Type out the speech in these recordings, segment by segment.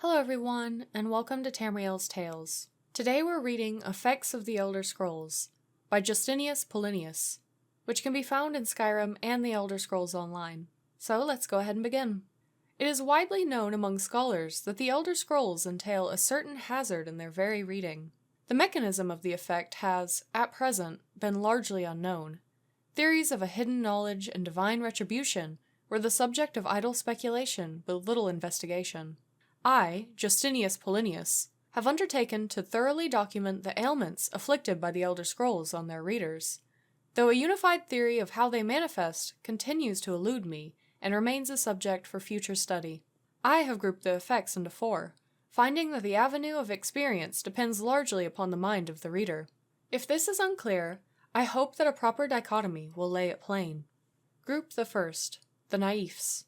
Hello everyone, and welcome to Tamriel's Tales. Today we're reading Effects of the Elder Scrolls by Justinius Polinius, which can be found in Skyrim and the Elder Scrolls Online. So let's go ahead and begin. It is widely known among scholars that the Elder Scrolls entail a certain hazard in their very reading. The mechanism of the effect has, at present, been largely unknown. Theories of a hidden knowledge and divine retribution were the subject of idle speculation with little investigation. I, Justinius Polinius, have undertaken to thoroughly document the ailments afflicted by the Elder Scrolls on their readers, though a unified theory of how they manifest continues to elude me and remains a subject for future study. I have grouped the effects into four, finding that the avenue of experience depends largely upon the mind of the reader. If this is unclear, I hope that a proper dichotomy will lay it plain. Group the first, the naifs.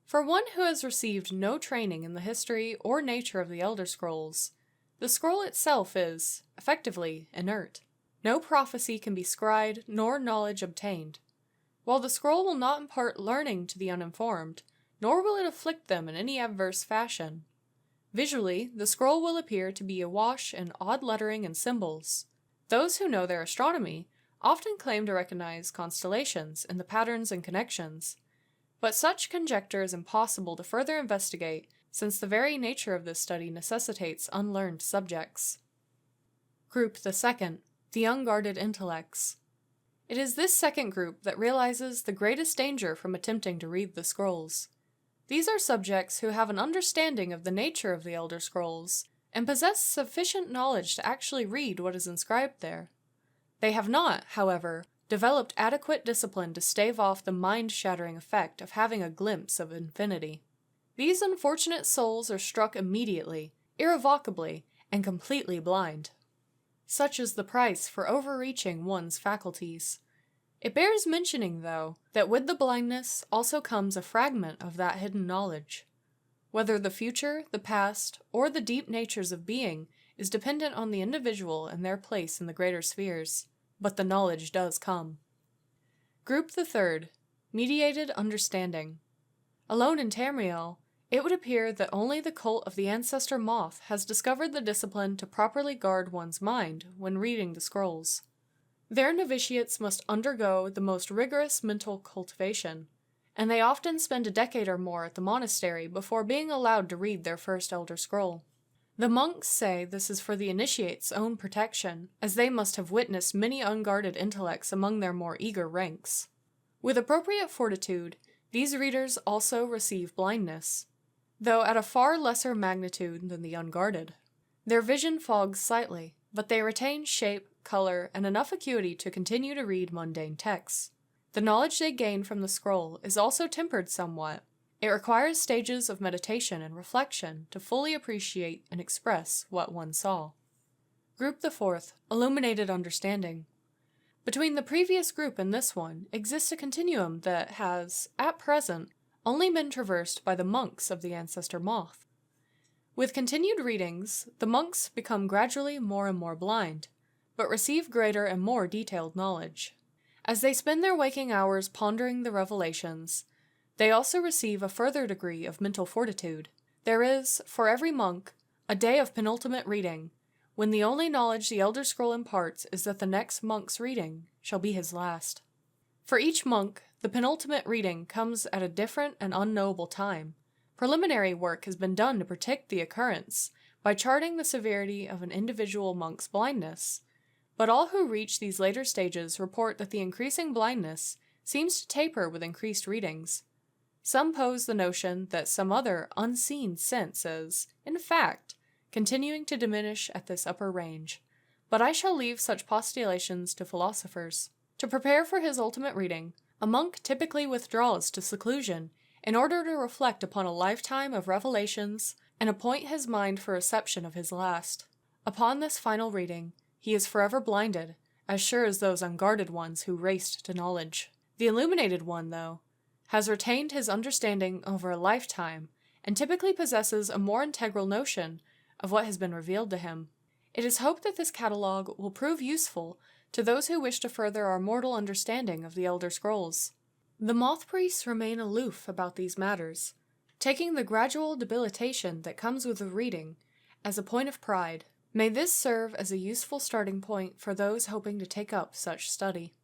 For one who has received no training in the history or nature of the Elder Scrolls, the scroll itself is, effectively, inert. No prophecy can be scryed, nor knowledge obtained. While the scroll will not impart learning to the uninformed, nor will it afflict them in any adverse fashion. Visually, the scroll will appear to be awash in odd lettering and symbols. Those who know their astronomy often claim to recognize constellations in the patterns and connections, but such conjecture is impossible to further investigate since the very nature of this study necessitates unlearned subjects. Group the second, the unguarded intellects. It is this second group that realizes the greatest danger from attempting to read the scrolls. These are subjects who have an understanding of the nature of the Elder Scrolls and possess sufficient knowledge to actually read what is inscribed there. They have not, however, developed adequate discipline to stave off the mind-shattering effect of having a glimpse of infinity. These unfortunate souls are struck immediately, irrevocably, and completely blind. Such is the price for overreaching one's faculties. It bears mentioning, though, that with the blindness also comes a fragment of that hidden knowledge. Whether the future, the past, or the deep natures of being is dependent on the individual and their place in the greater spheres. But the knowledge does come. Group the third, mediated understanding. Alone in Tamriel, it would appear that only the cult of the ancestor moth has discovered the discipline to properly guard one's mind when reading the scrolls. Their novitiates must undergo the most rigorous mental cultivation, and they often spend a decade or more at the monastery before being allowed to read their first Elder Scroll. The monks say this is for the initiate's own protection, as they must have witnessed many unguarded intellects among their more eager ranks. With appropriate fortitude, these readers also receive blindness, though at a far lesser magnitude than the unguarded. Their vision fogs slightly, but they retain shape, color, and enough acuity to continue to read mundane texts. The knowledge they gain from the scroll is also tempered somewhat. It requires stages of meditation and reflection to fully appreciate and express what one saw. Group the fourth, illuminated understanding. Between the previous group and this one exists a continuum that has, at present, only been traversed by the monks of the ancestor moth. With continued readings, the monks become gradually more and more blind, but receive greater and more detailed knowledge. As they spend their waking hours pondering the revelations, they also receive a further degree of mental fortitude. There is, for every monk, a day of penultimate reading, when the only knowledge the Elder Scroll imparts is that the next monk's reading shall be his last. For each monk, the penultimate reading comes at a different and unknowable time. Preliminary work has been done to predict the occurrence by charting the severity of an individual monk's blindness, but all who reach these later stages report that the increasing blindness seems to taper with increased readings. Some pose the notion that some other unseen sense is, in fact, continuing to diminish at this upper range, but I shall leave such postulations to philosophers. To prepare for his ultimate reading, a monk typically withdraws to seclusion in order to reflect upon a lifetime of revelations and appoint his mind for reception of his last. Upon this final reading, he is forever blinded, as sure as those unguarded ones who raced to knowledge. The illuminated one, though, has retained his understanding over a lifetime, and typically possesses a more integral notion of what has been revealed to him. It is hoped that this catalogue will prove useful to those who wish to further our mortal understanding of the Elder Scrolls. The moth priests remain aloof about these matters, taking the gradual debilitation that comes with reading as a point of pride. May this serve as a useful starting point for those hoping to take up such study.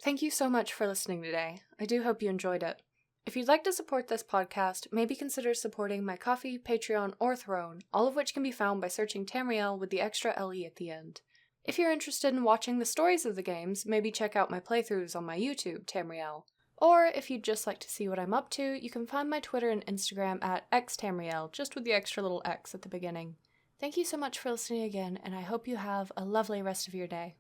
Thank you so much for listening today. I do hope you enjoyed it. If you'd like to support this podcast, maybe consider supporting my Ko-fi, Patreon, or Throne, all of which can be found by searching Tamriel with the extra LE at the end. If you're interested in watching the stories of the games, maybe check out my playthroughs on my YouTube, Tamriel. Or if you'd just like to see what I'm up to, you can find my Twitter and Instagram at xtamriel, just with the extra little X at the beginning. Thank you so much for listening again, and I hope you have a lovely rest of your day.